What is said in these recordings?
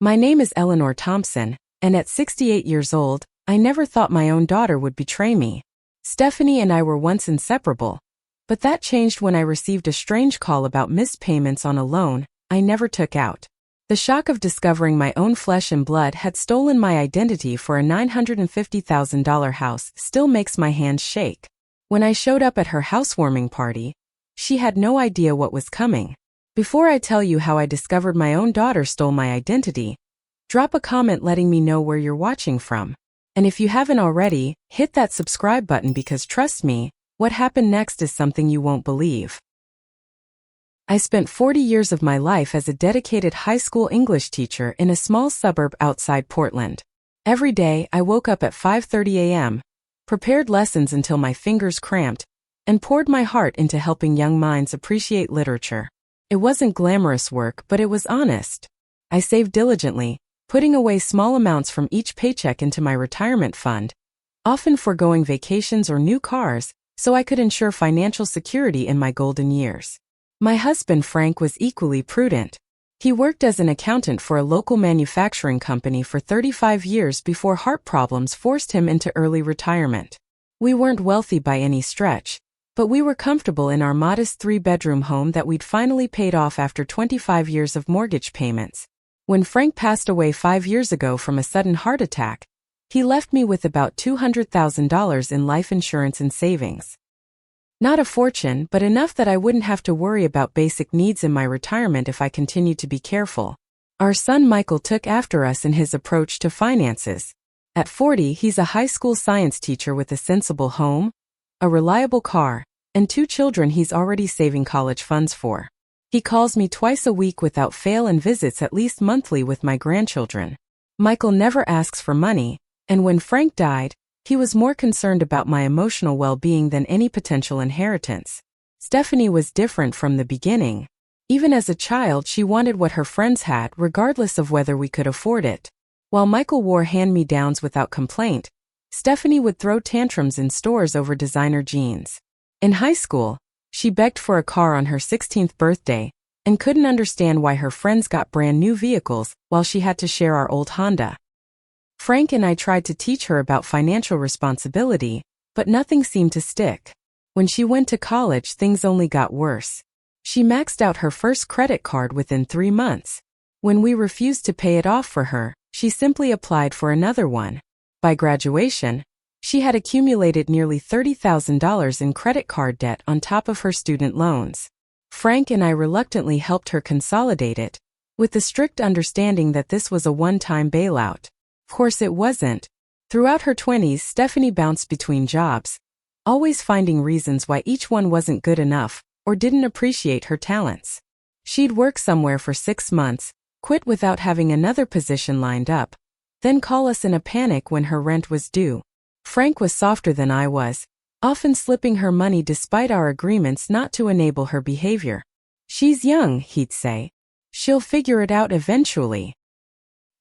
My name is Eleanor Thompson, and at 68 years old, I never thought my own daughter would betray me. Stephanie and I were once inseparable, but that changed when I received a strange call about missed payments on a loan I never took out. The shock of discovering my own flesh and blood had stolen my identity for a $950,000 house still makes my hands shake. When I showed up at her housewarming party, she had no idea what was coming. Before I tell you how I discovered my own daughter stole my identity, drop a comment letting me know where you're watching from. And if you haven't already, hit that subscribe button because trust me, what happened next is something you won't believe. I spent 40 years of my life as a dedicated high school English teacher in a small suburb outside Portland. Every day, I woke up at 5:30 a.m., prepared lessons until my fingers cramped, and poured my heart into helping young minds appreciate literature. It wasn't glamorous work, but it was honest. I saved diligently, putting away small amounts from each paycheck into my retirement fund, often foregoing vacations or new cars, so I could ensure financial security in my golden years. My husband Frank was equally prudent. He worked as an accountant for a local manufacturing company for 35 years before heart problems forced him into early retirement. We weren't wealthy by any stretch, but we were comfortable in our modest 3-bedroom home that we'd finally paid off after 25 years of mortgage payments. When Frank passed away 5 years ago from a sudden heart attack, he left me with about $200,000 in life insurance and savings. Not a fortune, but enough that I wouldn't have to worry about basic needs in my retirement if I continued to be careful. Our son Michael took after us in his approach to finances. At 40, he's a high school science teacher with a sensible home, a reliable car, and 2 children he's already saving college funds for. He calls me twice a week without fail and visits at least monthly with my grandchildren. Michael never asks for money, and when Frank died, he was more concerned about my emotional well-being than any potential inheritance. Stephanie was different from the beginning. Even as a child, she wanted what her friends had, regardless of whether we could afford it. While Michael wore hand-me-downs without complaint, Stephanie would throw tantrums in stores over designer jeans. In high school, she begged for a car on her 16th birthday and couldn't understand why her friends got brand new vehicles while she had to share our old Honda. Frank and I tried to teach her about financial responsibility, but nothing seemed to stick. When she went to college, things only got worse. She maxed out her first credit card within 3 months. When we refused to pay it off for her, she simply applied for another one. By graduation, she had accumulated nearly $30,000 in credit card debt on top of her student loans. Frank and I reluctantly helped her consolidate it, with the strict understanding that this was a one-time bailout. Of course it wasn't. Throughout her 20s, Stephanie bounced between jobs, always finding reasons why each one wasn't good enough or didn't appreciate her talents. She'd work somewhere for 6 months, quit without having another position lined up, then call us in a panic when her rent was due. Frank was softer than I was, often slipping her money despite our agreements not to enable her behavior. "She's young," he'd say. "She'll figure it out eventually."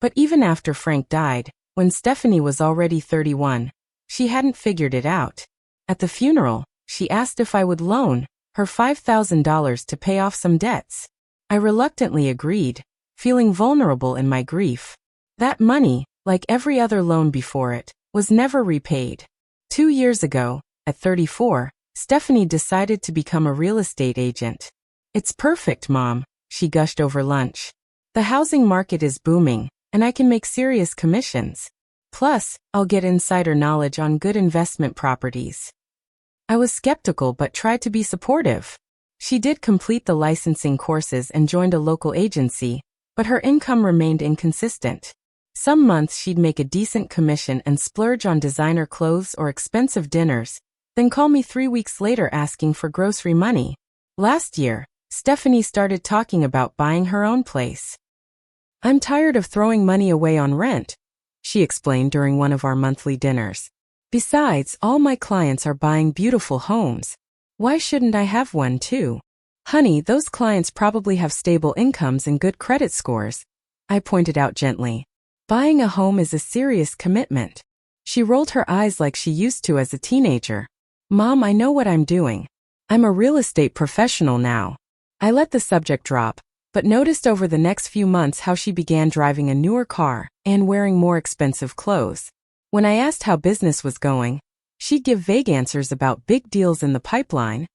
But even after Frank died, when Stephanie was already 31, she hadn't figured it out. At the funeral, she asked if I would loan her $5,000 to pay off some debts. I reluctantly agreed, feeling vulnerable in my grief. That money, like every other loan before it, was never repaid. 2 years ago, at 34, Stephanie decided to become a real estate agent. "It's perfect, Mom," she gushed over lunch. "The housing market is booming, and I can make serious commissions. Plus, I'll get insider knowledge on good investment properties." I was skeptical but tried to be supportive. She did complete the licensing courses and joined a local agency, but her income remained inconsistent. Some months she'd make a decent commission and splurge on designer clothes or expensive dinners, then call me 3 weeks later asking for grocery money. Last year, Stephanie started talking about buying her own place. "I'm tired of throwing money away on rent," she explained during one of our monthly dinners. "Besides, all my clients are buying beautiful homes. Why shouldn't I have one too?" "Honey, those clients probably have stable incomes and good credit scores," I pointed out gently. "Buying a home is a serious commitment." She rolled her eyes like she used to as a teenager. "Mom, I know what I'm doing. I'm a real estate professional now." I let the subject drop, but noticed over the next few months how she began driving a newer car and wearing more expensive clothes. When I asked how business was going, she'd give vague answers about big deals in the pipeline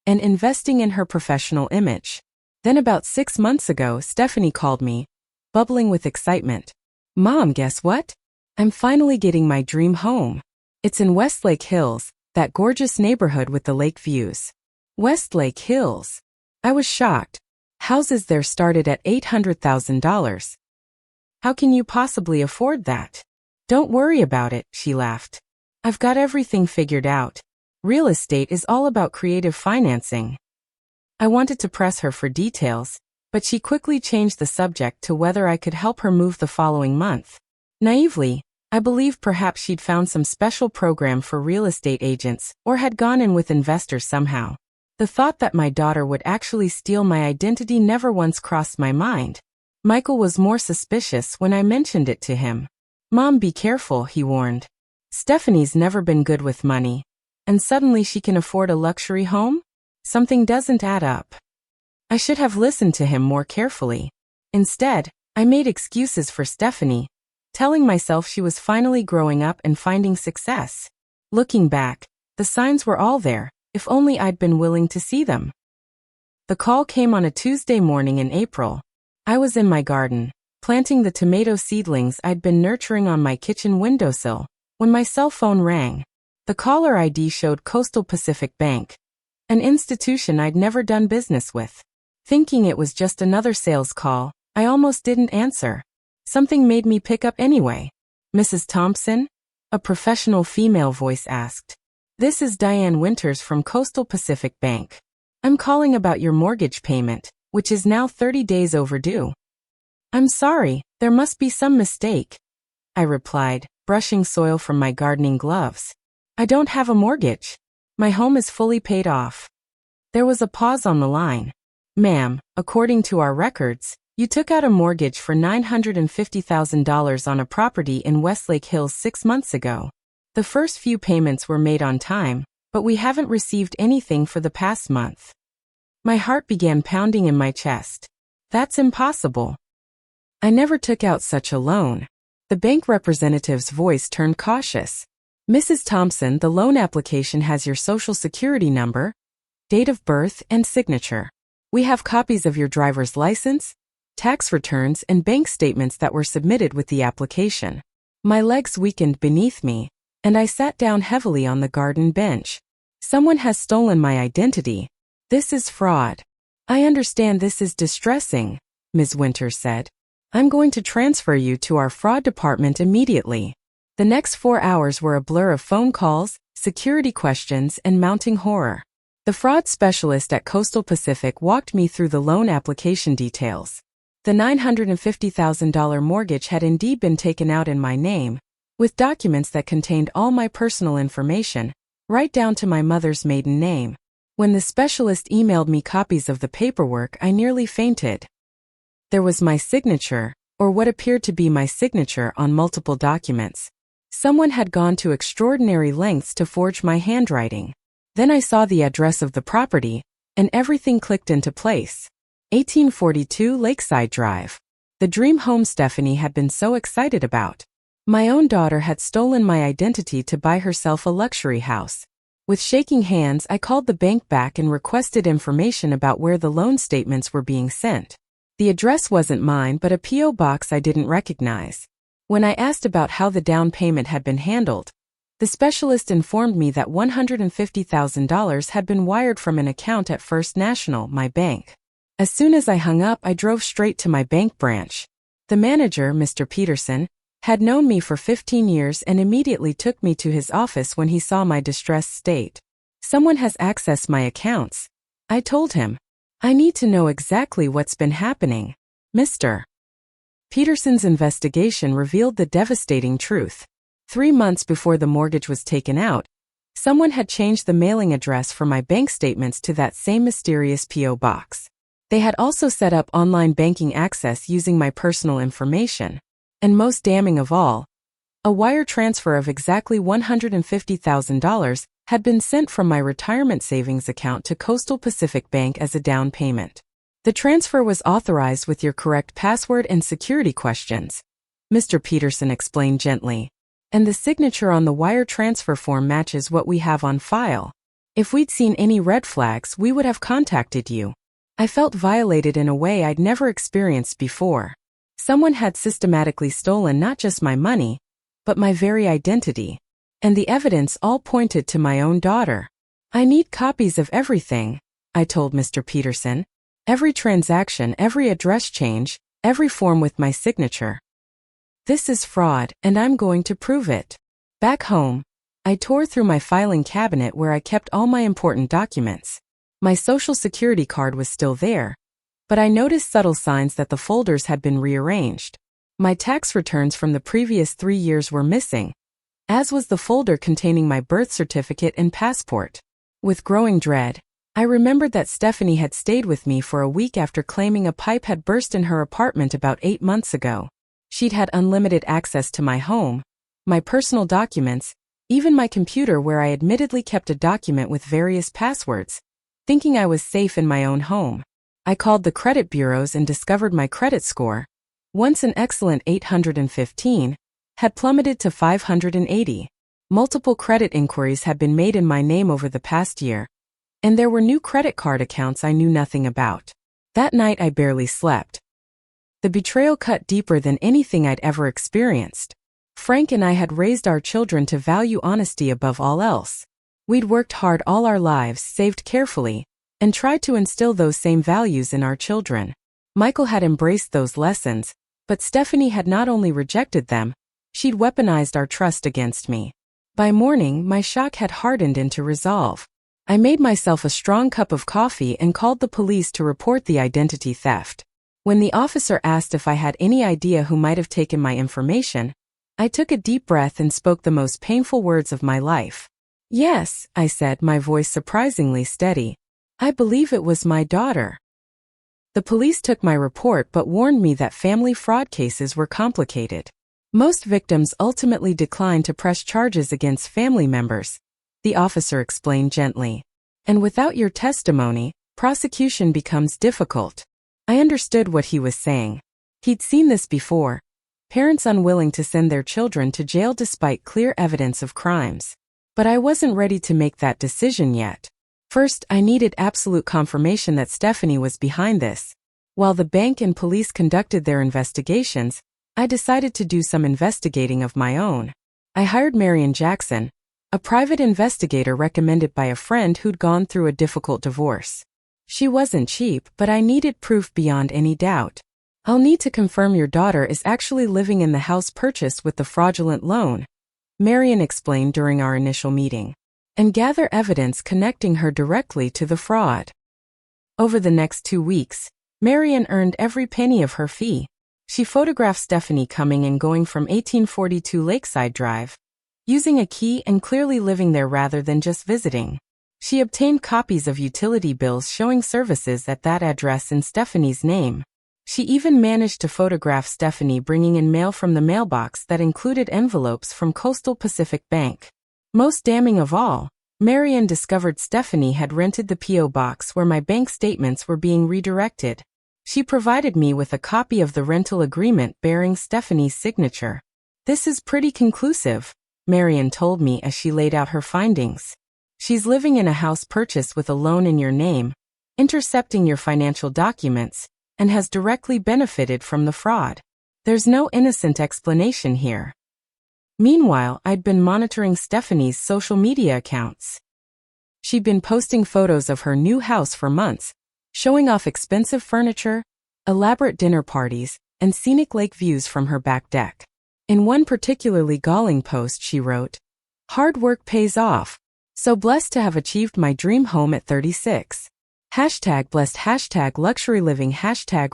and investing in her professional image. Then about 6 months ago, Stephanie called me, bubbling with excitement. "Mom, guess what? I'm finally getting my dream home. It's in Westlake Hills, that gorgeous neighborhood with the lake views." Westlake Hills. I was shocked. Houses there started at $800,000. How can you possibly afford that? "Don't worry about it," she laughed. "I've got everything figured out. Real estate is all about creative financing." I wanted to press her for details, but she quickly changed the subject to whether I could help her move the following month. Naively, I believed perhaps she'd found some special program for real estate agents or had gone in with investors somehow. The thought that my daughter would actually steal my identity never once crossed my mind. Michael was more suspicious when I mentioned it to him. "Mom, be careful," he warned. "Stephanie's never been good with money, and suddenly she can afford a luxury home? Something doesn't add up." I should have listened to him more carefully. Instead, I made excuses for Stephanie, telling myself she was finally growing up and finding success. Looking back, the signs were all there, if only I'd been willing to see them. The call came on a Tuesday morning in April. I was in my garden, planting the tomato seedlings I'd been nurturing on my kitchen windowsill, when my cell phone rang. The caller ID showed Coastal Pacific Bank, an institution I'd never done business with. Thinking it was just another sales call, I almost didn't answer. Something made me pick up anyway. "Mrs. Thompson?" a professional female voice asked. "This is Diane Winters from Coastal Pacific Bank. I'm calling about your mortgage payment, which is now 30 days overdue." "I'm sorry, there must be some mistake," I replied, brushing soil from my gardening gloves. "I don't have a mortgage. My home is fully paid off." There was a pause on the line. "Ma'am, according to our records, you took out a mortgage for $950,000 on a property in Westlake Hills 6 months ago. The first few payments were made on time, but we haven't received anything for the past month." My heart began pounding in my chest. "That's impossible. I never took out such a loan." The bank representative's voice turned cautious. "Mrs. Thompson, the loan application has your social security number, date of birth, and signature. We have copies of your driver's license, tax returns, and bank statements that were submitted with the application." My legs weakened beneath me, and I sat down heavily on the garden bench. "Someone has stolen my identity. This is fraud." "I understand this is distressing," Ms. Winters said. "I'm going to transfer you to our fraud department immediately." The next 4 hours were a blur of phone calls, security questions, and mounting horror. The fraud specialist at Coastal Pacific walked me through the loan application details. The $950,000 mortgage had indeed been taken out in my name, with documents that contained all my personal information, right down to my mother's maiden name. When the specialist emailed me copies of the paperwork, I nearly fainted. There was my signature, or what appeared to be my signature, on multiple documents. Someone had gone to extraordinary lengths to forge my handwriting. Then I saw the address of the property, and everything clicked into place. 1842 Lakeside Drive. The dream home Stephanie had been so excited about. My own daughter had stolen my identity to buy herself a luxury house. With shaking hands, I called the bank back and requested information about where the loan statements were being sent. The address wasn't mine, but a P.O. box I didn't recognize. When I asked about how the down payment had been handled, the specialist informed me that $150,000 had been wired from an account at First National, my bank. As soon as I hung up, I drove straight to my bank branch. The manager, Mr. Peterson, had known me for 15 years and immediately took me to his office when he saw my distressed state. "Someone has accessed my accounts," I told him. "I need to know exactly what's been happening." Mr. Peterson's investigation revealed the devastating truth. 3 months before the mortgage was taken out, someone had changed the mailing address for my bank statements to that same mysterious P.O. box. They had also set up online banking access using my personal information. And most damning of all, a wire transfer of exactly $150,000 had been sent from my retirement savings account to Coastal Pacific Bank as a down payment. The transfer was authorized with your correct password and security questions, Mr. Peterson explained gently. And the signature on the wire transfer form matches what we have on file. If we'd seen any red flags, we would have contacted you. I felt violated in a way I'd never experienced before. Someone had systematically stolen not just my money, but my very identity. And the evidence all pointed to my own daughter. I need copies of everything, I told Mr. Peterson. Every transaction, every address change, every form with my signature. This is fraud, and I'm going to prove it. Back home, I tore through my filing cabinet where I kept all my important documents. My social security card was still there, but I noticed subtle signs that the folders had been rearranged. My tax returns from the previous 3 years were missing, as was the folder containing my birth certificate and passport. With growing dread, I remembered that Stephanie had stayed with me for a week after claiming a pipe had burst in her apartment about 8 months ago. She'd had unlimited access to my home, my personal documents, even my computer where I admittedly kept a document with various passwords, thinking I was safe in my own home. I called the credit bureaus and discovered my credit score, once an excellent 815, had plummeted to 580. Multiple credit inquiries had been made in my name over the past year, and there were new credit card accounts I knew nothing about. That night I barely slept. The betrayal cut deeper than anything I'd ever experienced. Frank and I had raised our children to value honesty above all else. We'd worked hard all our lives, saved carefully, and tried to instill those same values in our children. Michael had embraced those lessons, but Stephanie had not only rejected them, she'd weaponized our trust against me. By morning, my shock had hardened into resolve. I made myself a strong cup of coffee and called the police to report the identity theft. When the officer asked if I had any idea who might have taken my information, I took a deep breath and spoke the most painful words of my life. Yes, I said, my voice surprisingly steady. I believe it was my daughter. The police took my report but warned me that family fraud cases were complicated. Most victims ultimately declined to press charges against family members, the officer explained gently. And without your testimony, prosecution becomes difficult. I understood what he was saying. He'd seen this before. Parents unwilling to send their children to jail despite clear evidence of crimes. But I wasn't ready to make that decision yet. First, I needed absolute confirmation that Stephanie was behind this. While the bank and police conducted their investigations, I decided to do some investigating of my own. I hired Marian Jackson, a private investigator recommended by a friend who'd gone through a difficult divorce. She wasn't cheap, but I needed proof beyond any doubt. I'll need to confirm your daughter is actually living in the house purchased with the fraudulent loan, Marian explained during our initial meeting, and gather evidence connecting her directly to the fraud. Over the next 2 weeks, Marian earned every penny of her fee. She photographed Stephanie coming and going from 1842 Lakeside Drive, using a key and clearly living there rather than just visiting. She obtained copies of utility bills showing services at that address in Stephanie's name. She even managed to photograph Stephanie bringing in mail from the mailbox that included envelopes from Coastal Pacific Bank. Most damning of all, Marian discovered Stephanie had rented the P.O. box where my bank statements were being redirected. She provided me with a copy of the rental agreement bearing Stephanie's signature. This is pretty conclusive, Marian told me as she laid out her findings. She's living in a house purchased with a loan in your name, intercepting your financial documents, and has directly benefited from the fraud. There's no innocent explanation here. Meanwhile, I'd been monitoring Stephanie's social media accounts. She'd been posting photos of her new house for months, showing off expensive furniture, elaborate dinner parties, and scenic lake views from her back deck. In one particularly galling post she wrote, "Hard work pays off. So blessed to have achieved my dream home at 36. #blessed, #luxury living,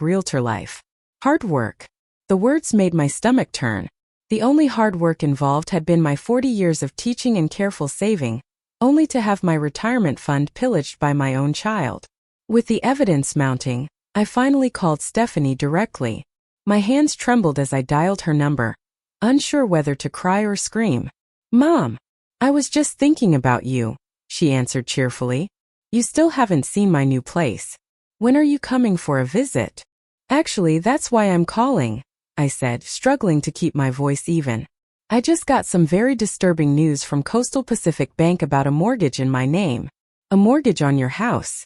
#realtor life. Hard work." The words made my stomach turn. The only hard work involved had been my 40 years of teaching and careful saving, only to have my retirement fund pillaged by my own child. With the evidence mounting, I finally called Stephanie directly. My hands trembled as I dialed her number, unsure whether to cry or scream. "Mom, I was just thinking about you," she answered cheerfully. "You still haven't seen my new place." When are you coming for a visit? Actually, that's why I'm calling, I said, struggling to keep my voice even. I just got some very disturbing news from Coastal Pacific Bank about a mortgage in my name. A mortgage on your house.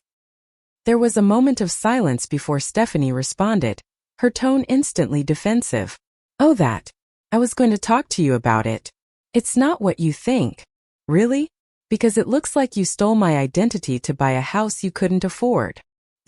There was a moment of silence before Stephanie responded, her tone instantly defensive. Oh, that. I was going to talk to you about it. It's not what you think. Really? Because it looks like you stole my identity to buy a house you couldn't afford.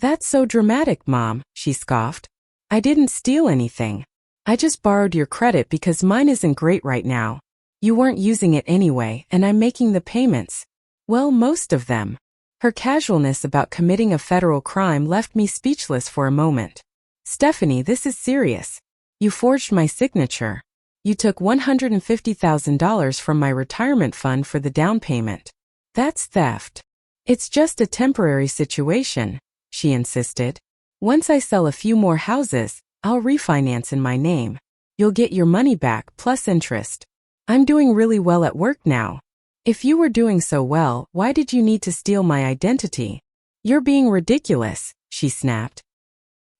That's so dramatic, Mom, she scoffed. I didn't steal anything. I just borrowed your credit because mine isn't great right now. You weren't using it anyway, and I'm making the payments. Well, most of them. Her casualness about committing a federal crime left me speechless for a moment. Stephanie, this is serious. You forged my signature. You took $150,000 from my retirement fund for the down payment. That's theft. It's just a temporary situation, she insisted. Once I sell a few more houses, I'll refinance in my name. You'll get your money back plus interest. I'm doing really well at work now. If you were doing so well, why did you need to steal my identity? You're being ridiculous, she snapped.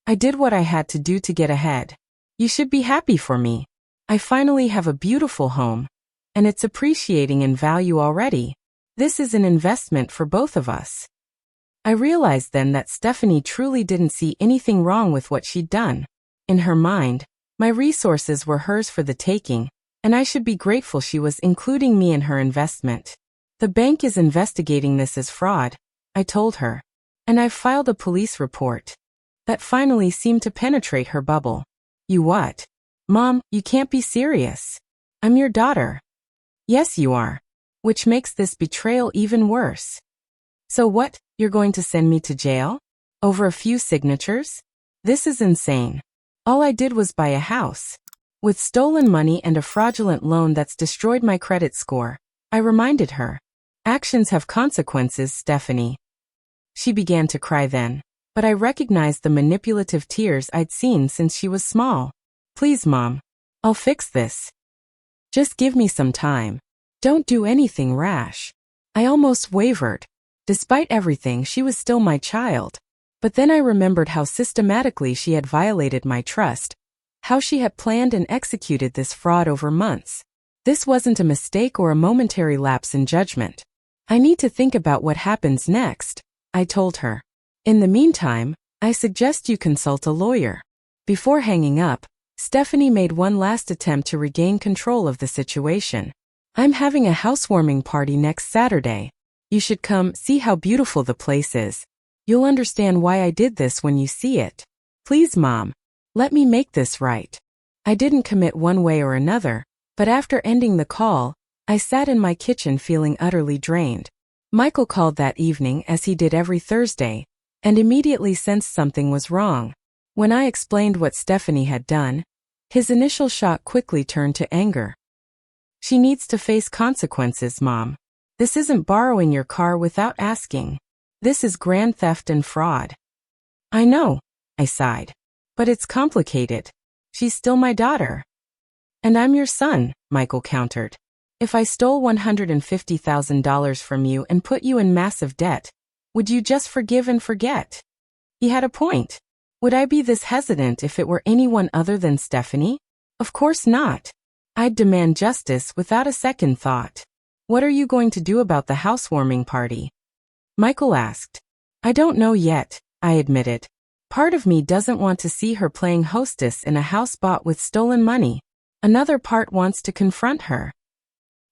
I did what I had to do to get ahead. You should be happy for me. I finally have a beautiful home, and it's appreciating in value already. This is an investment for both of us. I realized then that Stephanie truly didn't see anything wrong with what she'd done. In her mind, my resources were hers for the taking, and I should be grateful she was including me in her investment. The bank is investigating this as fraud, I told her, and I've filed a police report. That finally seemed to penetrate her bubble. You what? Mom, you can't be serious. I'm your daughter. Yes, you are. Which makes this betrayal even worse. So what, you're going to send me to jail? Over a few signatures? This is insane. All I did was buy a house. With stolen money and a fraudulent loan that's destroyed my credit score, I reminded her. Actions have consequences, Stephanie. She began to cry then, but I recognized the manipulative tears I'd seen since she was small. Please, Mom. I'll fix this. Just give me some time. Don't do anything rash. I almost wavered. Despite everything, she was still my child. But then I remembered how systematically she had violated my trust, how she had planned and executed this fraud over months. This wasn't a mistake or a momentary lapse in judgment. I need to think about what happens next, I told her. In the meantime, I suggest you consult a lawyer. Before hanging up, Stephanie made one last attempt to regain control of the situation. I'm having a housewarming party next Saturday. You should come see how beautiful the place is. You'll understand why I did this when you see it. Please, Mom, let me make this right. I didn't commit one way or another, but after ending the call, I sat in my kitchen feeling utterly drained. Michael called that evening as he did every Thursday, and immediately sensed something was wrong. When I explained what Stephanie had done, his initial shock quickly turned to anger. She needs to face consequences, Mom. This isn't borrowing your car without asking. This is grand theft and fraud. I know, I sighed. But it's complicated. She's still my daughter. And I'm your son, Michael countered. If I stole $150,000 from you and put you in massive debt, would you just forgive and forget? He had a point. Would I be this hesitant if it were anyone other than Stephanie? Of course not. I'd demand justice without a second thought. What are you going to do about the housewarming party? Michael asked. I don't know yet, I admitted. Part of me doesn't want to see her playing hostess in a house bought with stolen money. Another part wants to confront her.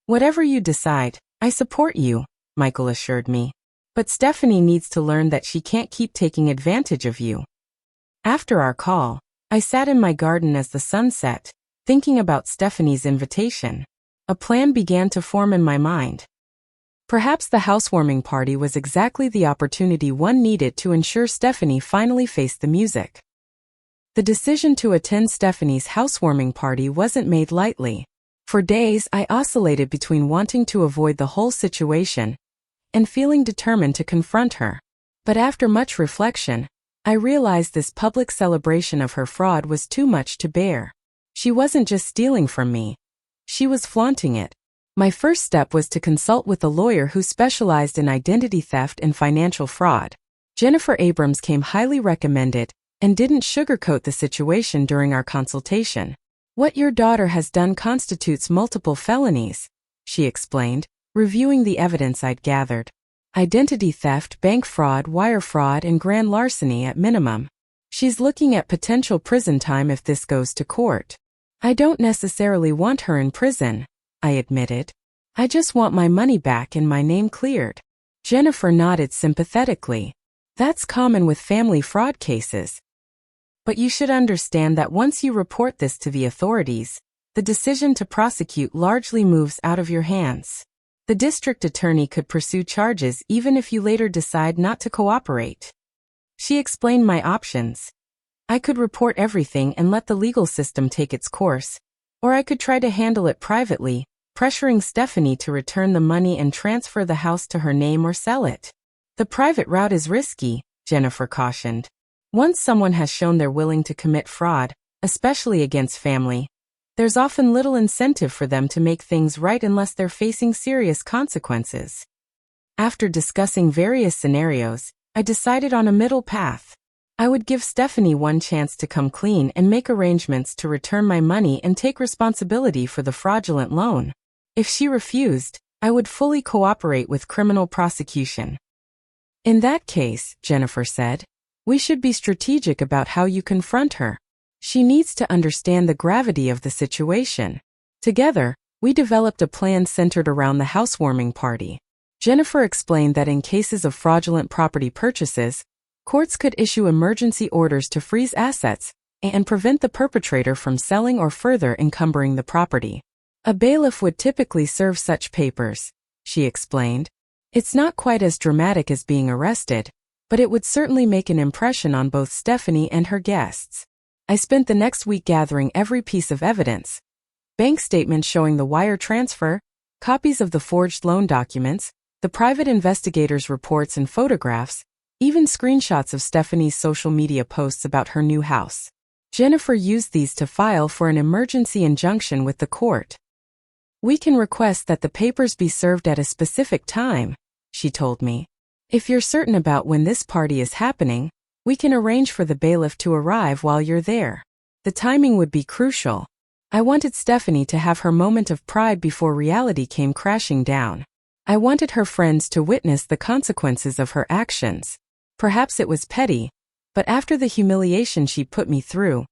Whatever you decide, I support you, Michael assured me. But Stephanie needs to learn that she can't keep taking advantage of you. After our call, I sat in my garden as the sun set, thinking about Stephanie's invitation. A plan began to form in my mind. Perhaps the housewarming party was exactly the opportunity one needed to ensure Stephanie finally faced the music. The decision to attend Stephanie's housewarming party wasn't made lightly. For days, I oscillated between wanting to avoid the whole situation and feeling determined to confront her. But after much reflection, I realized this public celebration of her fraud was too much to bear. She wasn't just stealing from me. She was flaunting it. My first step was to consult with a lawyer who specialized in identity theft and financial fraud. Jennifer Abrams came highly recommended and didn't sugarcoat the situation during our consultation. What your daughter has done constitutes multiple felonies, she explained, reviewing the evidence I'd gathered. Identity theft, bank fraud, wire fraud, and grand larceny at minimum. She's looking at potential prison time if this goes to court. I don't necessarily want her in prison, I admitted. I just want my money back and my name cleared. Jennifer nodded sympathetically. That's common with family fraud cases. But you should understand that once you report this to the authorities, the decision to prosecute largely moves out of your hands. The district attorney could pursue charges even if you later decide not to cooperate. She explained my options. I could report everything and let the legal system take its course, or I could try to handle it privately, pressuring Stephanie to return the money and transfer the house to her name or sell it. The private route is risky, Jennifer cautioned. Once someone has shown they're willing to commit fraud, especially against family, there's often little incentive for them to make things right unless they're facing serious consequences. After discussing various scenarios, I decided on a middle path. I would give Stephanie one chance to come clean and make arrangements to return my money and take responsibility for the fraudulent loan. If she refused, I would fully cooperate with criminal prosecution. In that case, Jennifer said, we should be strategic about how you confront her. She needs to understand the gravity of the situation. Together, we developed a plan centered around the housewarming party. Jennifer explained that in cases of fraudulent property purchases, courts could issue emergency orders to freeze assets and prevent the perpetrator from selling or further encumbering the property. A bailiff would typically serve such papers, she explained. It's not quite as dramatic as being arrested, but it would certainly make an impression on both Stephanie and her guests. I spent the next week gathering every piece of evidence. Bank statements showing the wire transfer, copies of the forged loan documents, the private investigators' reports and photographs, even screenshots of Stephanie's social media posts about her new house. Jennifer used these to file for an emergency injunction with the court. We can request that the papers be served at a specific time, she told me. If you're certain about when this party is happening, we can arrange for the bailiff to arrive while you're there. The timing would be crucial. I wanted Stephanie to have her moment of pride before reality came crashing down. I wanted her friends to witness the consequences of her actions. Perhaps it was petty, but after the humiliation she put me through,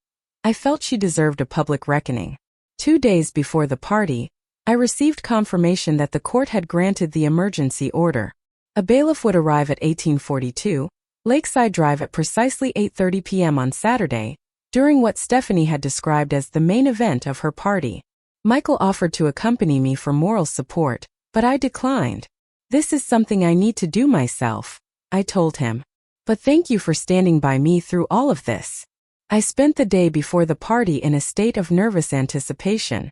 I felt she deserved a public reckoning. 2 days before the party, I received confirmation that the court had granted the emergency order. A bailiff would arrive at 1842 Lakeside Drive at precisely 8:30 p.m. on Saturday, during what Stephanie had described as the main event of her party. Michael offered to accompany me for moral support, but I declined. This is something I need to do myself, I told him. But thank you for standing by me through all of this. I spent the day before the party in a state of nervous anticipation.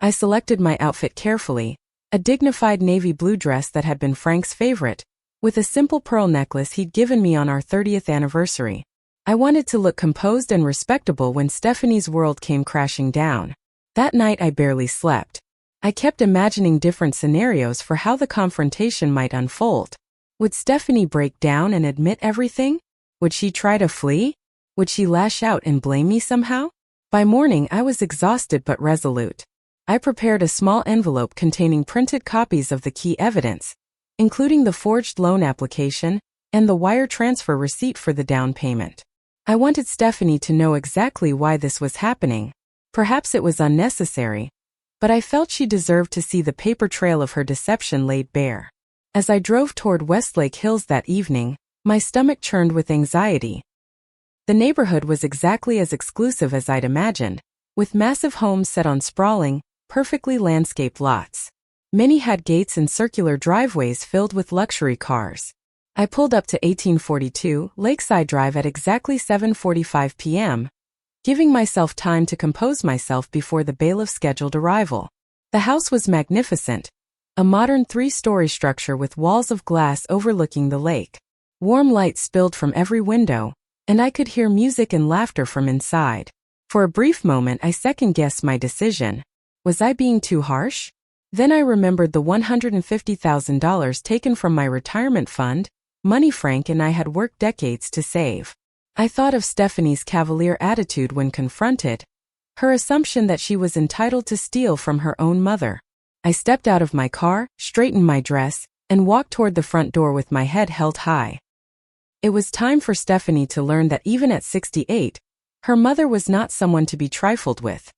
I selected my outfit carefully, a dignified navy blue dress that had been Frank's favorite, with a simple pearl necklace he'd given me on our 30th anniversary. I wanted to look composed and respectable when Stephanie's world came crashing down. That night I barely slept. I kept imagining different scenarios for how the confrontation might unfold. Would Stephanie break down and admit everything? Would she try to flee? Would she lash out and blame me somehow? By morning I was exhausted but resolute. I prepared a small envelope containing printed copies of the key evidence, including the forged loan application and the wire transfer receipt for the down payment. I wanted Stephanie to know exactly why this was happening. Perhaps it was unnecessary, but I felt she deserved to see the paper trail of her deception laid bare. As I drove toward Westlake Hills that evening, my stomach churned with anxiety. The neighborhood was exactly as exclusive as I'd imagined, with massive homes set on sprawling, perfectly landscaped lots. Many had gates and circular driveways filled with luxury cars. I pulled up to 1842 Lakeside Drive at exactly 7:45 p.m., giving myself time to compose myself before the bailiff's scheduled arrival. The house was magnificent, a modern 3-story structure with walls of glass overlooking the lake. Warm light spilled from every window, and I could hear music and laughter from inside. For a brief moment I second-guessed my decision. Was I being too harsh? Then I remembered the $150,000 taken from my retirement fund money Frank and I had worked decades to save. I thought of Stephanie's cavalier attitude when confronted, her assumption that she was entitled to steal from her own mother. I stepped out of my car, straightened my dress, and walked toward the front door with my head held high. It was time for Stephanie to learn that even at 68, her mother was not someone to be trifled with.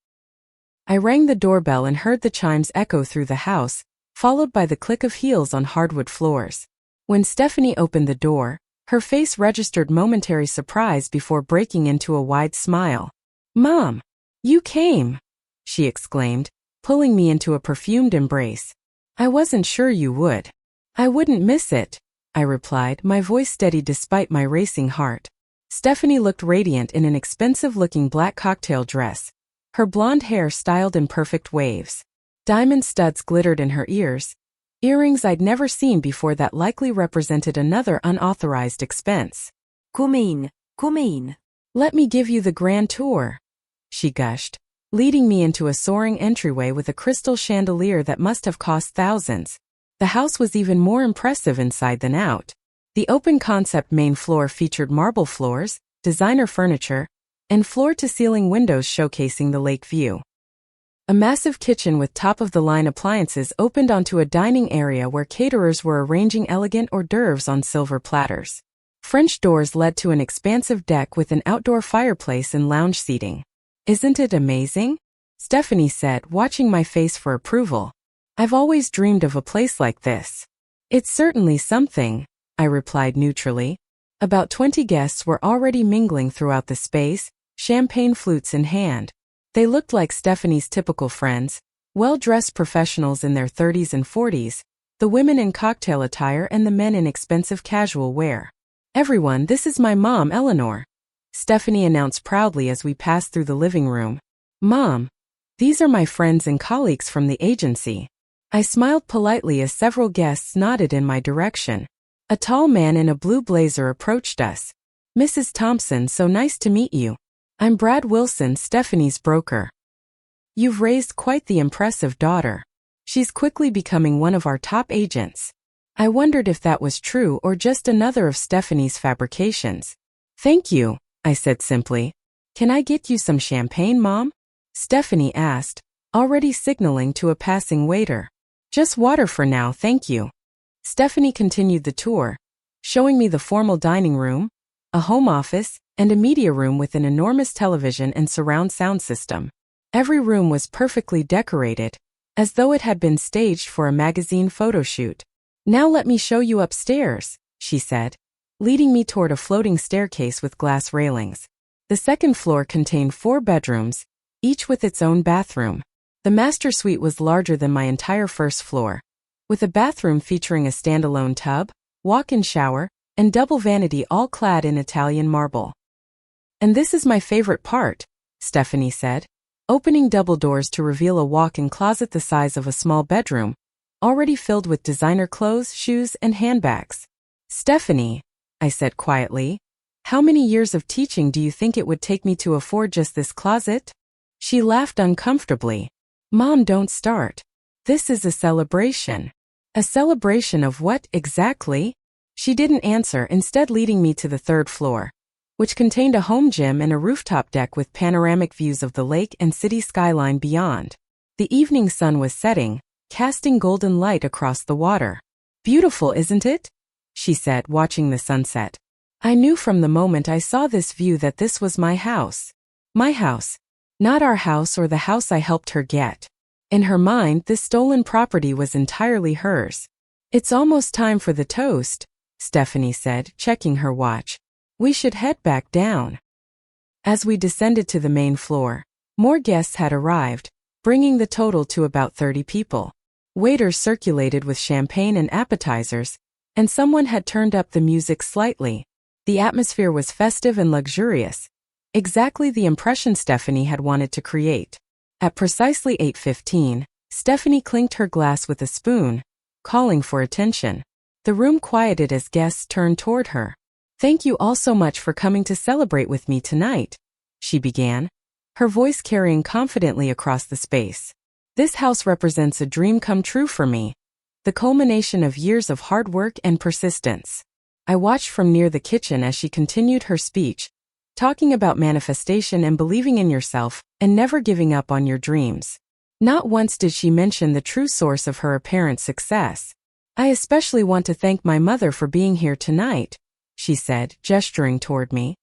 I rang the doorbell and heard the chimes echo through the house, followed by the click of heels on hardwood floors. When Stephanie opened the door, her face registered momentary surprise before breaking into a wide smile. "Mom, you came!" she exclaimed, pulling me into a perfumed embrace. "I wasn't sure you would." "I wouldn't miss it," I replied, my voice steady despite my racing heart. Stephanie looked radiant in an expensive-looking black cocktail dress, her blonde hair styled in perfect waves. Diamond studs glittered in her ears, earrings I'd never seen before that likely represented another unauthorized expense. Come in. "Let me give you the grand tour," she gushed, leading me into a soaring entryway with a crystal chandelier that must have cost thousands. The house was even more impressive inside than out. The open-concept main floor featured marble floors, designer furniture, and floor-to-ceiling windows showcasing the lake view. A massive kitchen with top-of-the-line appliances opened onto a dining area where caterers were arranging elegant hors d'oeuvres on silver platters. French doors led to an expansive deck with an outdoor fireplace and lounge seating. "Isn't it amazing?" Stephanie said, watching my face for approval. "I've always dreamed of a place like this." "It's certainly something," I replied neutrally. About 20 guests were already mingling throughout the space, champagne flutes in hand. They looked like Stephanie's typical friends, well-dressed professionals in their 30s and 40s, the women in cocktail attire and the men in expensive casual wear. "Everyone, this is my mom, Eleanor," Stephanie announced proudly as we passed through the living room. "Mom, these are my friends and colleagues from the agency." I smiled politely as several guests nodded in my direction. A tall man in a blue blazer approached us. "Mrs. Thompson, so nice to meet you. I'm Brad Wilson, Stephanie's broker. You've raised quite the impressive daughter. She's quickly becoming one of our top agents." I wondered if that was true or just another of Stephanie's fabrications. "Thank you," I said simply. "Can I get you some champagne, Mom?" Stephanie asked, already signaling to a passing waiter. "Just water for now, thank you." Stephanie continued the tour, showing me the formal dining room, a home office, and a media room with an enormous television and surround sound system. Every room was perfectly decorated, as though it had been staged for a magazine photo shoot. "Now let me show you upstairs," she said, leading me toward a floating staircase with glass railings. The second floor contained 4 bedrooms, each with its own bathroom. The master suite was larger than my entire first floor, with a bathroom featuring a standalone tub, walk-in shower, and double vanity all clad in Italian marble. "And this is my favorite part," Stephanie said, opening double doors to reveal a walk-in closet the size of a small bedroom, already filled with designer clothes, shoes, and handbags. "Stephanie," I said quietly, "how many years of teaching do you think it would take me to afford just this closet?" She laughed uncomfortably. "Mom, don't start. This is a celebration." "A celebration of what, exactly?" She didn't answer, instead leading me to the third floor, which contained a home gym and a rooftop deck with panoramic views of the lake and city skyline beyond. The evening sun was setting, casting golden light across the water. "Beautiful, isn't it?" she said, watching the sunset. I knew from the moment I saw this view that this was my house. My house. Not our house or the house I helped her get. In her mind, this stolen property was entirely hers. "It's almost time for the toast," Stephanie said, checking her watch. "We should head back down." As we descended to the main floor, more guests had arrived, bringing the total to about 30 people. Waiters circulated with champagne and appetizers, and someone had turned up the music slightly. The atmosphere was festive and luxurious, exactly the impression Stephanie had wanted to create. At precisely 8:15, Stephanie clinked her glass with a spoon, calling for attention. The room quieted as guests turned toward her. "Thank you all so much for coming to celebrate with me tonight," she began, her voice carrying confidently across the space. "This house represents a dream come true for me, the culmination of years of hard work and persistence. I watched from near the kitchen as she continued her speech, talking about manifestation and believing in yourself and never giving up on your dreams. Not once did she mention the true source of her apparent success. I especially want to thank my mother for being here tonight, she said, gesturing toward me.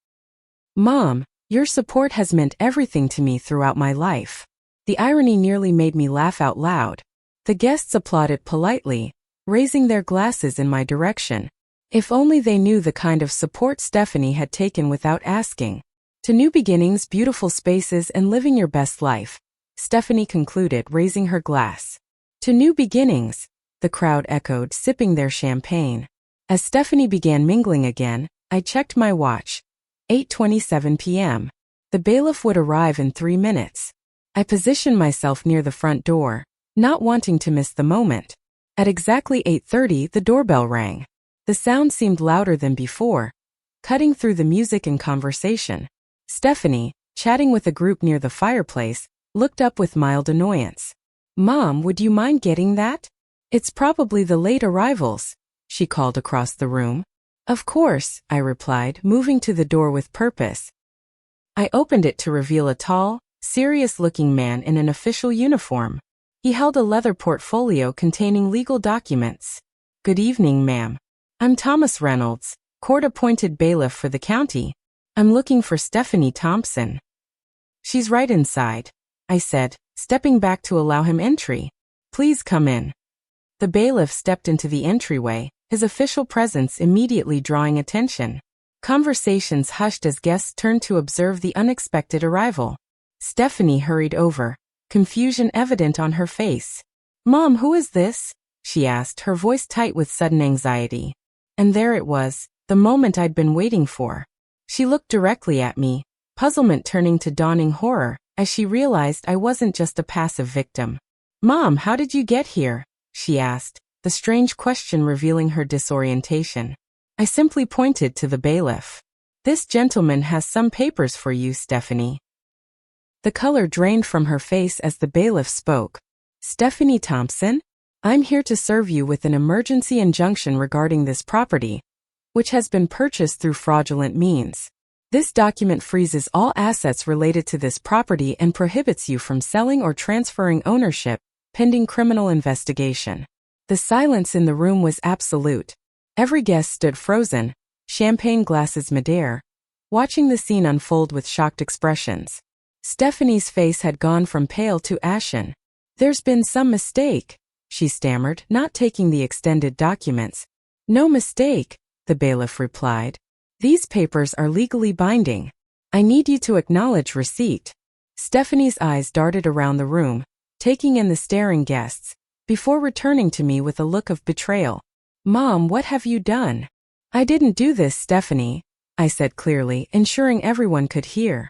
Mom, your support has meant everything to me throughout my life. The irony nearly made me laugh out loud. The guests applauded politely, raising their glasses in my direction. If only they knew the kind of support Stephanie had taken without asking. To new beginnings, beautiful spaces, and living your best life, Stephanie concluded, raising her glass. To new beginnings, the crowd echoed, sipping their champagne. As Stephanie began mingling again, I checked my watch. 8:27 p.m. The bailiff would arrive in 3 minutes. I positioned myself near the front door, not wanting to miss the moment. At exactly 8:30, the doorbell rang. The sound seemed louder than before, cutting through the music and conversation. Stephanie, chatting with a group near the fireplace, looked up with mild annoyance. Mom, would you mind getting that? It's probably the late arrivals, she called across the room. Of course, I replied, moving to the door with purpose. I opened it to reveal a tall, serious-looking man in an official uniform. He held a leather portfolio containing legal documents. Good evening, ma'am. I'm Thomas Reynolds, court-appointed bailiff for the county. I'm looking for Stephanie Thompson. She's right inside, I said, stepping back to allow him entry. Please come in. The bailiff stepped into the entryway, his official presence immediately drawing attention. Conversations hushed as guests turned to observe the unexpected arrival. Stephanie hurried over, confusion evident on her face. Mom, who is this? She asked, her voice tight with sudden anxiety. And there it was, the moment I'd been waiting for. She looked directly at me, puzzlement turning to dawning horror, as she realized I wasn't just a passive victim. Mom, how did you get here? She asked, the strange question revealing her disorientation. I simply pointed to the bailiff. This gentleman has some papers for you, Stephanie. The color drained from her face as the bailiff spoke. Stephanie Thompson? I'm here to serve you with an emergency injunction regarding this property, which has been purchased through fraudulent means. This document freezes all assets related to this property and prohibits you from selling or transferring ownership, pending criminal investigation. The silence in the room was absolute. Every guest stood frozen, champagne glasses midair, watching the scene unfold with shocked expressions. Stephanie's face had gone from pale to ashen. There's been some mistake, she stammered, not taking the extended documents. No mistake, the bailiff replied. These papers are legally binding. I need you to acknowledge receipt. Stephanie's eyes darted around the room, taking in the staring guests, before returning to me with a look of betrayal. Mom, what have you done? I didn't do this, Stephanie, I said clearly, ensuring everyone could hear.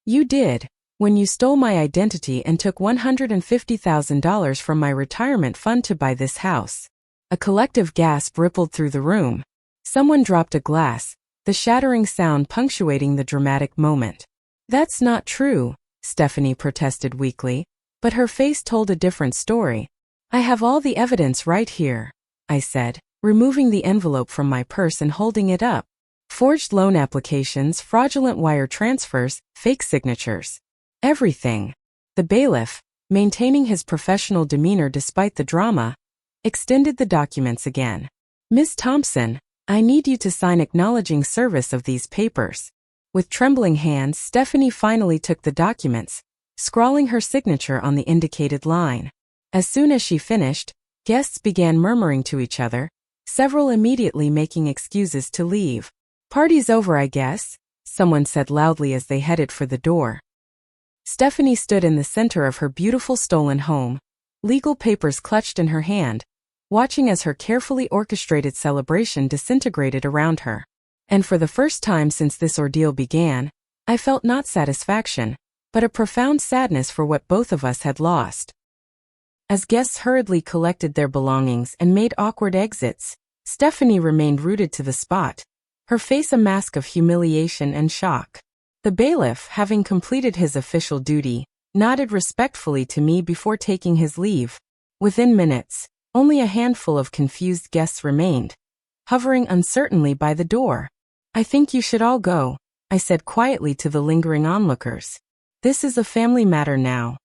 You did, when you stole my identity and took $150,000 from my retirement fund to buy this house. A collective gasp rippled through the room. Someone dropped a glass, the shattering sound punctuating the dramatic moment. That's not true, Stephanie protested weakly, but her face told a different story. I have all the evidence right here, I said, removing the envelope from my purse and holding it up. Forged loan applications, fraudulent wire transfers, fake signatures. Everything. The bailiff, maintaining his professional demeanor despite the drama, extended the documents again. Miss Thompson, I need you to sign acknowledging service of these papers. With trembling hands, Stephanie finally took the documents, scrawling her signature on the indicated line. As soon as she finished, guests began murmuring to each other, several immediately making excuses to leave. Party's over, I guess, someone said loudly as they headed for the door. Stephanie stood in the center of her beautiful stolen home, legal papers clutched in her hand, watching as her carefully orchestrated celebration disintegrated around her. And for the first time since this ordeal began, I felt not satisfaction, but a profound sadness for what both of us had lost. As guests hurriedly collected their belongings and made awkward exits, Stephanie remained rooted to the spot, her face a mask of humiliation and shock. The bailiff, having completed his official duty, nodded respectfully to me before taking his leave. Within minutes, only a handful of confused guests remained, hovering uncertainly by the door. "I think you should all go," I said quietly to the lingering onlookers. "This is a family matter now."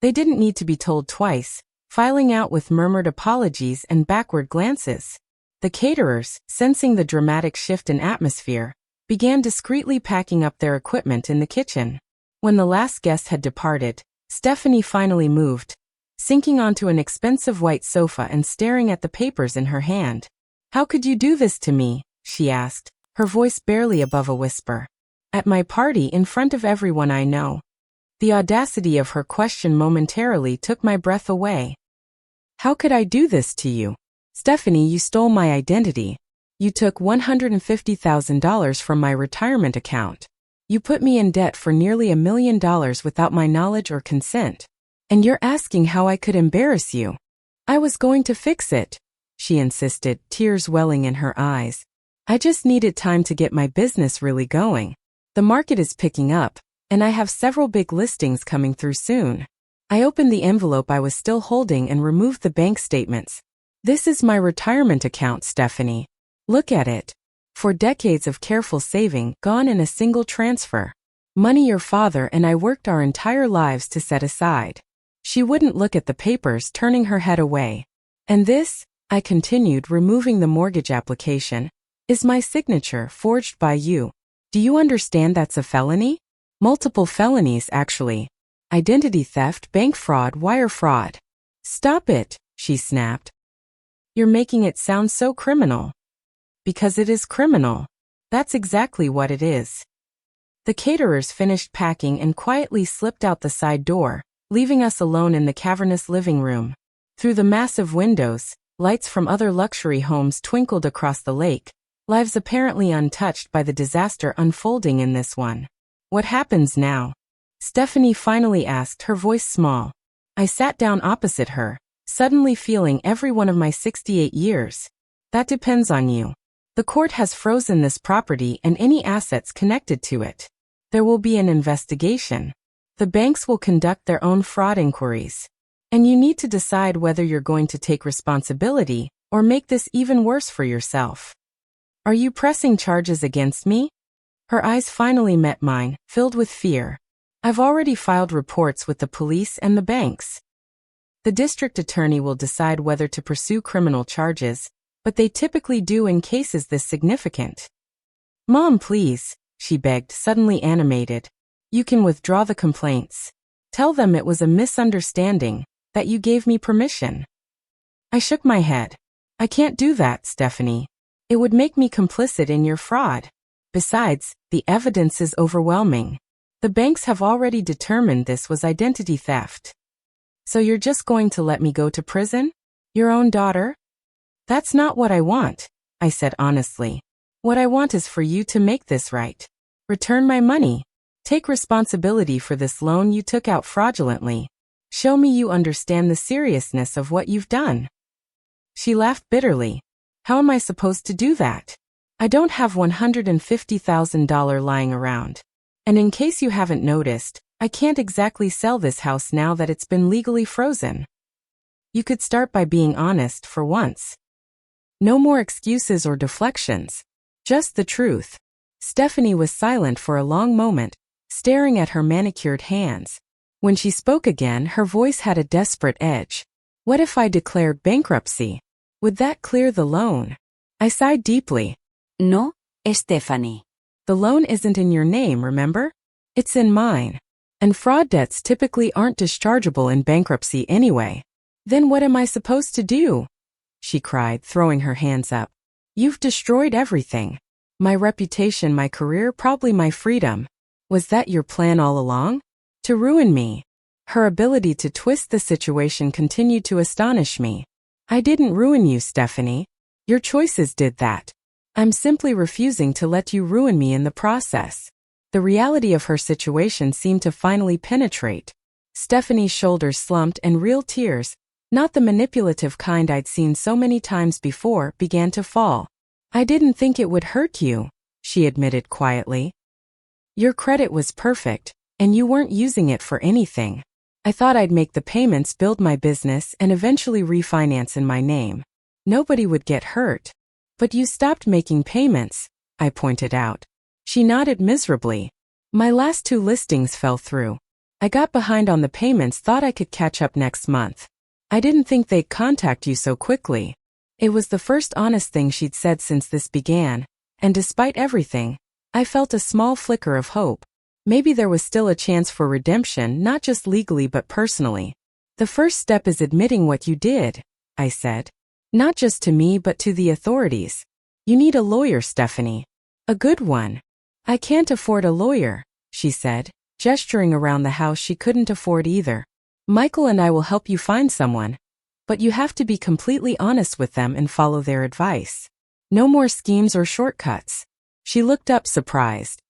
They didn't need to be told twice, filing out with murmured apologies and backward glances. The caterers, sensing the dramatic shift in atmosphere, began discreetly packing up their equipment in the kitchen. When the last guest had departed, Stephanie finally moved, sinking onto an expensive white sofa and staring at the papers in her hand. "How could you do this to me?" she asked, her voice barely above a whisper. "At my party in front of everyone I know." The audacity of her question momentarily took my breath away. "How could I do this to you? Stephanie, you stole my identity. You took $150,000 from my retirement account. You put me in debt for nearly $1 million without my knowledge or consent. And you're asking how I could embarrass you. I was going to fix it," she insisted, tears welling in her eyes. "I just needed time to get my business really going. The market is picking up, and I have several big listings coming through soon." I opened the envelope I was still holding and removed the bank statements. "This is my retirement account, Stephanie. Look at it. 4 decades of careful saving gone in a single transfer. Money your father and I worked our entire lives to set aside." She wouldn't look at the papers, turning her head away. "And this," I continued, removing the mortgage application, "is my signature, forged by you. Do you understand that's a felony? Multiple felonies, actually. Identity theft, bank fraud, wire fraud." "Stop it," she snapped. "You're making it sound so criminal." "Because it is criminal. That's exactly what it is." The caterers finished packing and quietly slipped out the side door, leaving us alone in the cavernous living room. Through the massive windows, lights from other luxury homes twinkled across the lake, lives apparently untouched by the disaster unfolding in this one. "What happens now?" Stephanie finally asked, her voice small. I sat down opposite her, suddenly feeling every one of my 68 years. "That depends on you. The court has frozen this property and any assets connected to it. There will be an investigation. The banks will conduct their own fraud inquiries. And you need to decide whether you're going to take responsibility or make this even worse for yourself. Are you pressing charges against me?" Her eyes finally met mine, filled with fear. "I've already filed reports with the police and the banks. The district attorney will decide whether to pursue criminal charges, but they typically do in cases this significant." "Mom, please," she begged, suddenly animated. "You can withdraw the complaints. Tell them it was a misunderstanding, that you gave me permission." I shook my head. "I can't do that, Stephanie. It would make me complicit in your fraud. Besides, the evidence is overwhelming. The banks have already determined this was identity theft." "So you're just going to let me go to prison? Your own daughter?" "That's not what I want," I said honestly. "What I want is for you to make this right. Return my money. Take responsibility for this loan you took out fraudulently. Show me you understand the seriousness of what you've done." She laughed bitterly. "How am I supposed to do that? I don't have $150,000 lying around. And in case you haven't noticed, I can't exactly sell this house now that it's been legally frozen. You could start by being honest for once. No more excuses or deflections. Just the truth." Stephanie was silent for a long moment, staring at her manicured hands. When she spoke again, her voice had a desperate edge. "What if I declared bankruptcy? Would that clear the loan?" I sighed deeply. No, Stephanie. "The loan isn't in your name, remember? It's in mine. And fraud debts typically aren't dischargeable in bankruptcy anyway." "Then what am I supposed to do?" she cried, throwing her hands up. "You've destroyed everything. My reputation, my career, probably my freedom. Was that your plan all along? To ruin me?" Her ability to twist the situation continued to astonish me. "I didn't ruin you, Stephanie. Your choices did that. I'm simply refusing to let you ruin me in the process." The reality of her situation seemed to finally penetrate. Stephanie's shoulders slumped and real tears, not the manipulative kind I'd seen so many times before, began to fall. "I didn't think it would hurt you," she admitted quietly. "Your credit was perfect, and you weren't using it for anything. I thought I'd make the payments, build my business, and eventually refinance in my name. Nobody would get hurt. But you stopped making payments, I pointed out. She nodded miserably. My last 2 listings fell through. I got behind on the payments, thought I could catch up next month. I didn't think they'd contact you so quickly. It was the first honest thing she'd said since this began, and despite everything, I felt a small flicker of hope. Maybe there was still a chance for redemption, not just legally but personally. The first step is admitting what you did, I said. Not just to me but to the authorities. You need a lawyer, Stephanie. A good one. I can't afford a lawyer, she said, gesturing around the house she couldn't afford either. Michael and I will help you find someone. But you have to be completely honest with them and follow their advice. No more schemes or shortcuts. She looked up surprised.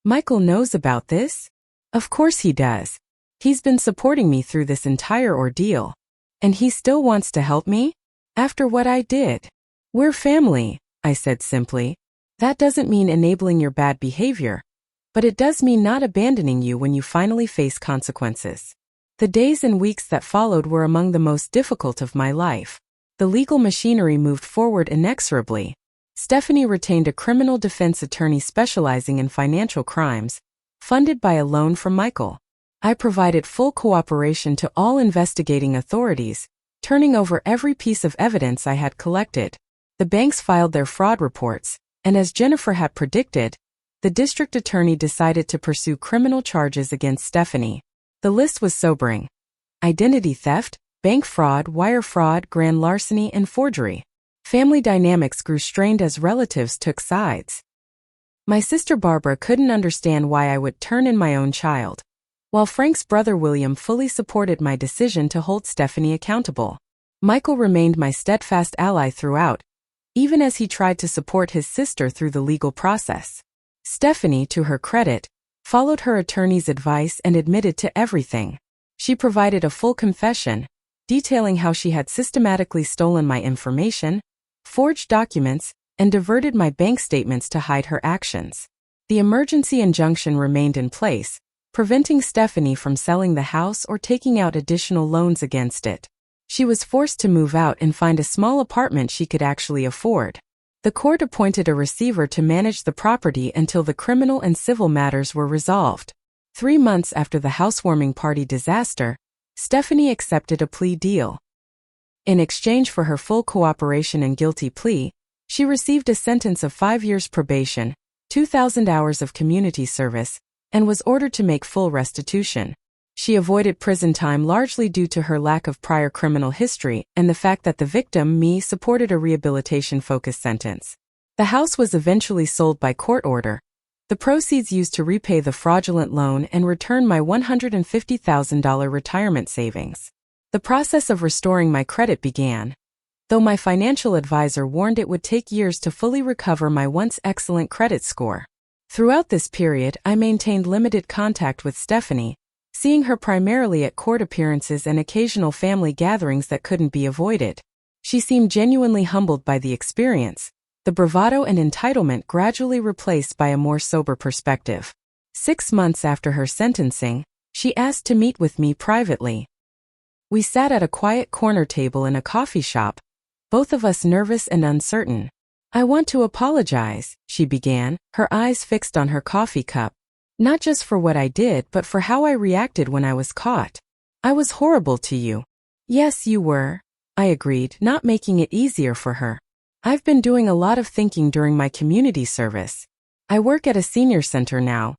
Michael knows about this? Of course he does. He's been supporting me through this entire ordeal. And he still wants to help me? After what I did. We're family, I said simply. That doesn't mean enabling your bad behavior. But it does mean not abandoning you when you finally face consequences. The days and weeks that followed were among the most difficult of my life. The legal machinery moved forward inexorably. Stephanie retained a criminal defense attorney specializing in financial crimes, funded by a loan from Michael. I provided full cooperation to all investigating authorities, turning over every piece of evidence I had collected. The banks filed their fraud reports, and as Jennifer had predicted, the district attorney decided to pursue criminal charges against Stephanie. The list was sobering. Identity theft, bank fraud, wire fraud, grand larceny, and forgery. Family dynamics grew strained as relatives took sides. My sister Barbara couldn't understand why I would turn in my own child, while Frank's brother William fully supported my decision to hold Stephanie accountable. Michael remained my steadfast ally throughout, even as he tried to support his sister through the legal process. Stephanie, to her credit, followed her attorney's advice and admitted to everything. She provided a full confession, detailing how she had systematically stolen my information, forged documents, and diverted my bank statements to hide her actions. The emergency injunction remained in place, preventing Stephanie from selling the house or taking out additional loans against it. She was forced to move out and find a small apartment she could actually afford. The court appointed a receiver to manage the property until the criminal and civil matters were resolved. 3 months after the housewarming party disaster, Stephanie accepted a plea deal. In exchange for her full cooperation and guilty plea, she received a sentence of 5 years probation, 2,000 hours of community service, and was ordered to make full restitution. She avoided prison time largely due to her lack of prior criminal history and the fact that the victim, me, supported a rehabilitation-focused sentence. The house was eventually sold by court order, the proceeds used to repay the fraudulent loan and return my $150,000 retirement savings. The process of restoring my credit began, though my financial advisor warned it would take years to fully recover my once excellent credit score. Throughout this period, I maintained limited contact with Stephanie, seeing her primarily at court appearances and occasional family gatherings that couldn't be avoided. She seemed genuinely humbled by the experience, the bravado and entitlement gradually replaced by a more sober perspective. 6 months after her sentencing, she asked to meet with me privately. We sat at a quiet corner table in a coffee shop, both of us nervous and uncertain. "I want to apologize," she began, her eyes fixed on her coffee cup. "Not just for what I did but for how I reacted when I was caught. I was horrible to you." "Yes, you were," I agreed, not making it easier for her. "I've been doing a lot of thinking during my community service. I work at a senior center now,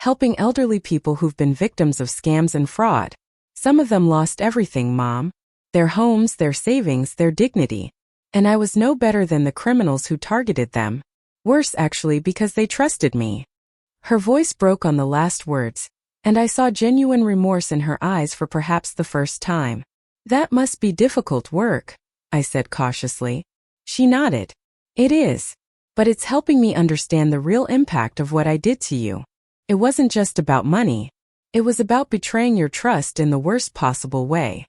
helping elderly people who've been victims of scams and fraud. Some of them lost everything, Mom. Their homes, their savings, their dignity. And I was no better than the criminals who targeted them. Worse, actually, because they trusted me." Her voice broke on the last words, and I saw genuine remorse in her eyes for perhaps the first time. "That must be difficult work," I said cautiously. She nodded. "It is. But it's helping me understand the real impact of what I did to you. It wasn't just about money. It was about betraying your trust in the worst possible way."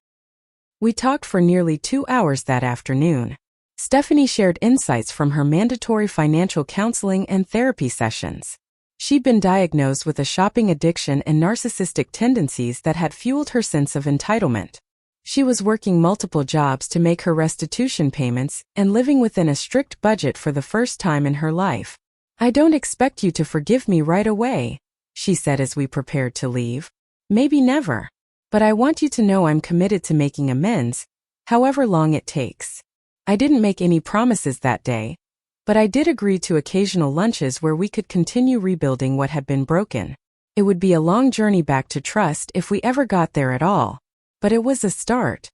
We talked for nearly 2 hours that afternoon. Stephanie shared insights from her mandatory financial counseling and therapy sessions. She'd been diagnosed with a shopping addiction and narcissistic tendencies that had fueled her sense of entitlement. She was working multiple jobs to make her restitution payments and living within a strict budget for the first time in her life. "I don't expect you to forgive me right away," she said as we prepared to leave. "Maybe never. But I want you to know I'm committed to making amends, however long it takes." I didn't make any promises that day, but I did agree to occasional lunches where we could continue rebuilding what had been broken. It would be a long journey back to trust if we ever got there at all, but it was a start.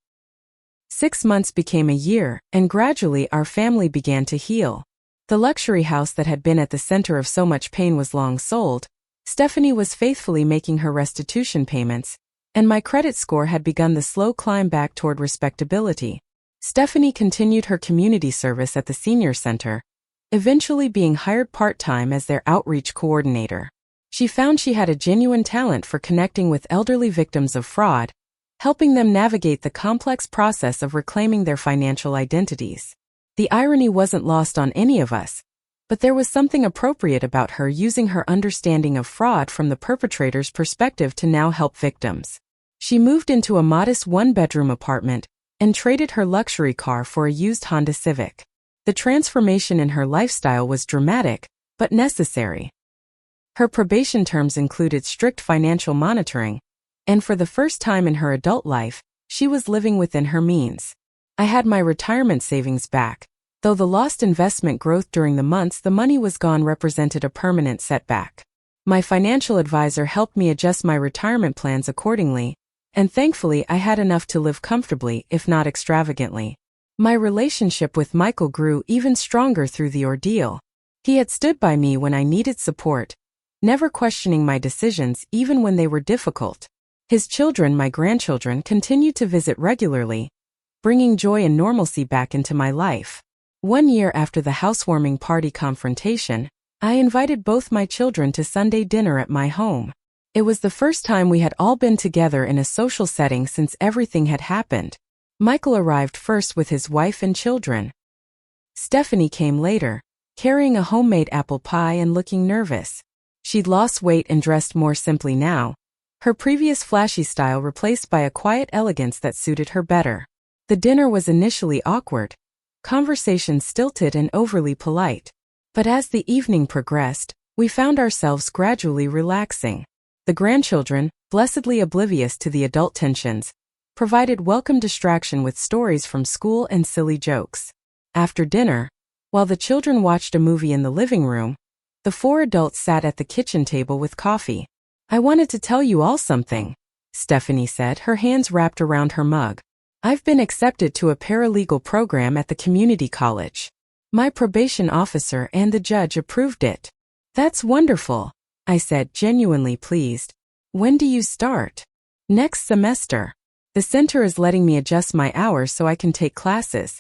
6 months became a year, and gradually our family began to heal. The luxury house that had been at the center of so much pain was long sold. Stephanie was faithfully making her restitution payments, and my credit score had begun the slow climb back toward respectability. Stephanie continued her community service at the senior center, eventually being hired part-time as their outreach coordinator. She found she had a genuine talent for connecting with elderly victims of fraud, helping them navigate the complex process of reclaiming their financial identities. The irony wasn't lost on any of us, but there was something appropriate about her using her understanding of fraud from the perpetrator's perspective to now help victims. She moved into a modest one-bedroom apartment and traded her luxury car for a used Honda Civic. The transformation in her lifestyle was dramatic, but necessary. Her probation terms included strict financial monitoring, and for the first time in her adult life, she was living within her means. I had my retirement savings back, though the lost investment growth during the months the money was gone represented a permanent setback. My financial advisor helped me adjust my retirement plans accordingly, and thankfully I had enough to live comfortably, if not extravagantly. My relationship with Michael grew even stronger through the ordeal. He had stood by me when I needed support, never questioning my decisions even when they were difficult. His children, my grandchildren, continued to visit regularly, bringing joy and normalcy back into my life. 1 year after the housewarming party confrontation, I invited both my children to Sunday dinner at my home. It was the first time we had all been together in a social setting since everything had happened. Michael arrived first with his wife and children. Stephanie came later, carrying a homemade apple pie and looking nervous. She'd lost weight and dressed more simply now, her previous flashy style replaced by a quiet elegance that suited her better. The dinner was initially awkward, conversation stilted and overly polite. But as the evening progressed, we found ourselves gradually relaxing. The grandchildren, blessedly oblivious to the adult tensions, provided welcome distraction with stories from school and silly jokes. After dinner, while the children watched a movie in the living room, the 4 adults sat at the kitchen table with coffee. "I wanted to tell you all something," Stephanie said, her hands wrapped around her mug. "I've been accepted to a paralegal program at the community college. My probation officer and the judge approved it." "That's wonderful," I said, genuinely pleased. "When do you start?" "Next semester. The center is letting me adjust my hours so I can take classes.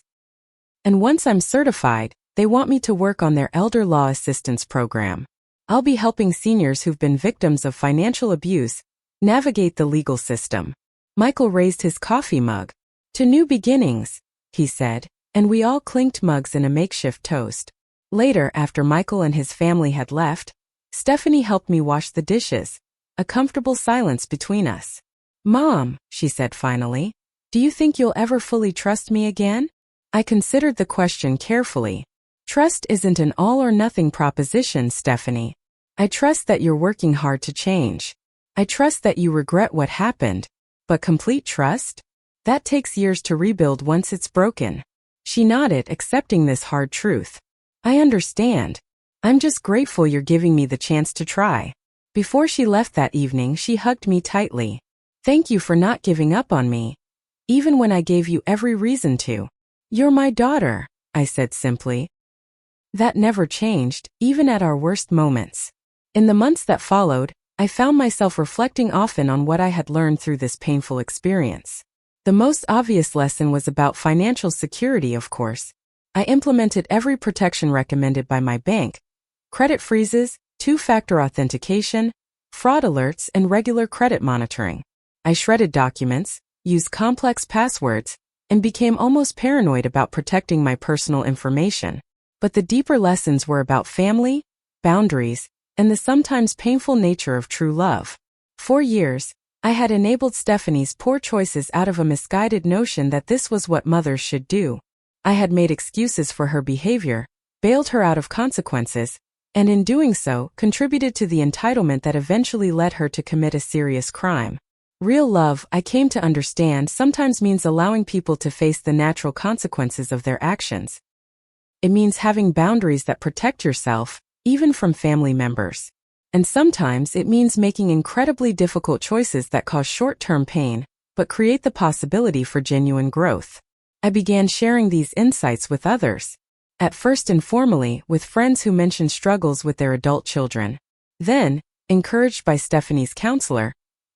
And once I'm certified, they want me to work on their elder law assistance program. I'll be helping seniors who've been victims of financial abuse navigate the legal system." Michael raised his coffee mug. "To new beginnings," he said, and we all clinked mugs in a makeshift toast. Later, after Michael and his family had left, Stephanie helped me wash the dishes, a comfortable silence between us. "Mom," she said finally, "do you think you'll ever fully trust me again?" I considered the question carefully. "Trust isn't an all-or-nothing proposition, Stephanie. I trust that you're working hard to change. I trust that you regret what happened, but complete trust? That takes years to rebuild once it's broken." She nodded, accepting this hard truth. "I understand. I'm just grateful you're giving me the chance to try." Before she left that evening, she hugged me tightly. "Thank you for not giving up on me, even when I gave you every reason to." "You're my daughter," I said simply. That never changed, even at our worst moments. In the months that followed, I found myself reflecting often on what I had learned through this painful experience. The most obvious lesson was about financial security, of course. I implemented every protection recommended by my bank: credit freezes, 2-factor authentication, fraud alerts, and regular credit monitoring. I shredded documents, used complex passwords, and became almost paranoid about protecting my personal information. But the deeper lessons were about family, boundaries, and the sometimes painful nature of true love. For years, I had enabled Stephanie's poor choices out of a misguided notion that this was what mothers should do. I had made excuses for her behavior, bailed her out of consequences, and in doing so, contributed to the entitlement that eventually led her to commit a serious crime. Real love, I came to understand, sometimes means allowing people to face the natural consequences of their actions. It means having boundaries that protect yourself, even from family members. And sometimes it means making incredibly difficult choices that cause short-term pain, but create the possibility for genuine growth. I began sharing these insights with others. At first informally, with friends who mentioned struggles with their adult children. Then, encouraged by Stephanie's counselor,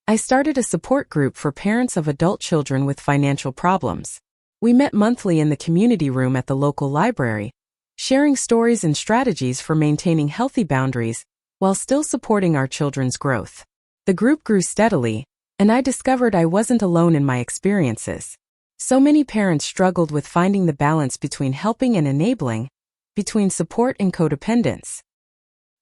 I started a support group for parents of adult children with financial problems. We met monthly in the community room at the local library, sharing stories and strategies for maintaining healthy boundaries while still supporting our children's growth. The group grew steadily, and I discovered I wasn't alone in my experiences. So many parents struggled with finding the balance between helping and enabling, between support and codependence.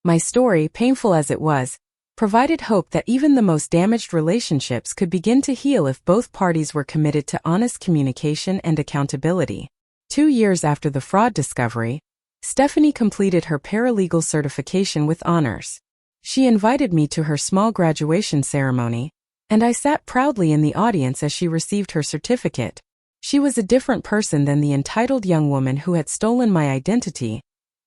My story, painful as it was, provided hope that even the most damaged relationships could begin to heal if both parties were committed to honest communication and accountability. 2 years after the fraud discovery, Stephanie completed her paralegal certification with honors. She invited me to her small graduation ceremony, and I sat proudly in the audience as she received her certificate. She was a different person than the entitled young woman who had stolen my identity,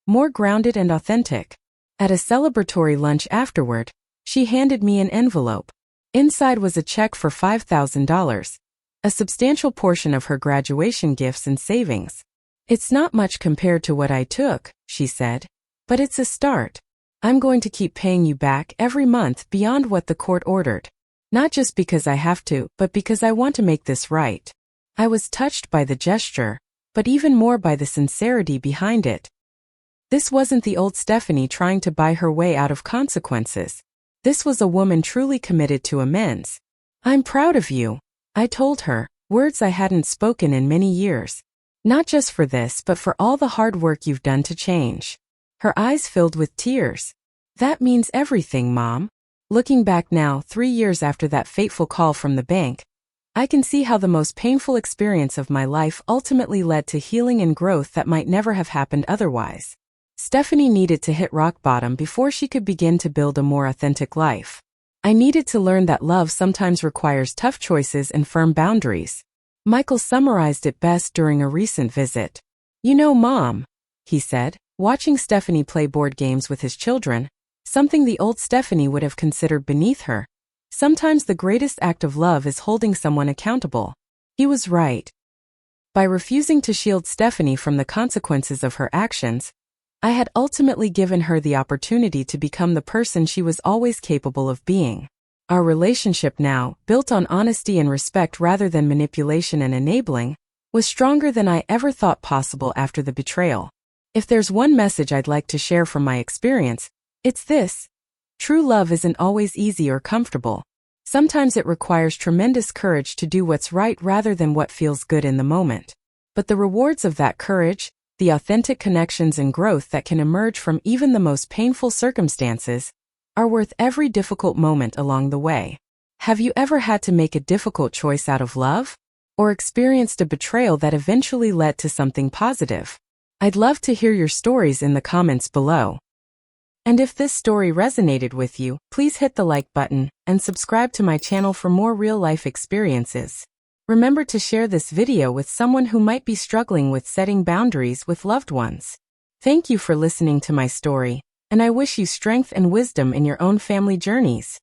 more grounded and authentic. At a celebratory lunch afterward, she handed me an envelope. Inside was a check for $5,000, a substantial portion of her graduation gifts and savings. "It's not much compared to what I took," she said, "but it's a start. I'm going to keep paying you back every month beyond what the court ordered. Not just because I have to, but because I want to make this right." I was touched by the gesture, but even more by the sincerity behind it. This wasn't the old Stephanie trying to buy her way out of consequences. This was a woman truly committed to amends. "I'm proud of you," I told her, words I hadn't spoken in many years. "Not just for this, but for all the hard work you've done to change." Her eyes filled with tears. "That means everything, Mom." Looking back now, 3 years after that fateful call from the bank, I can see how the most painful experience of my life ultimately led to healing and growth that might never have happened otherwise. Stephanie needed to hit rock bottom before she could begin to build a more authentic life. I needed to learn that love sometimes requires tough choices and firm boundaries. Michael summarized it best during a recent visit. "You know, Mom," he said, watching Stephanie play board games with his children, something the old Stephanie would have considered beneath her, "sometimes the greatest act of love is holding someone accountable." He was right. By refusing to shield Stephanie from the consequences of her actions, I had ultimately given her the opportunity to become the person she was always capable of being. Our relationship now, built on honesty and respect rather than manipulation and enabling, was stronger than I ever thought possible after the betrayal. If there's one message I'd like to share from my experience, it's this: true love isn't always easy or comfortable. Sometimes it requires tremendous courage to do what's right rather than what feels good in the moment. But the rewards of that courage, the authentic connections and growth that can emerge from even the most painful circumstances, are worth every difficult moment along the way. Have you ever had to make a difficult choice out of love? Or experienced a betrayal that eventually led to something positive? I'd love to hear your stories in the comments below. And if this story resonated with you, please hit the like button and subscribe to my channel for more real-life experiences. Remember to share this video with someone who might be struggling with setting boundaries with loved ones. Thank you for listening to my story, and I wish you strength and wisdom in your own family journeys.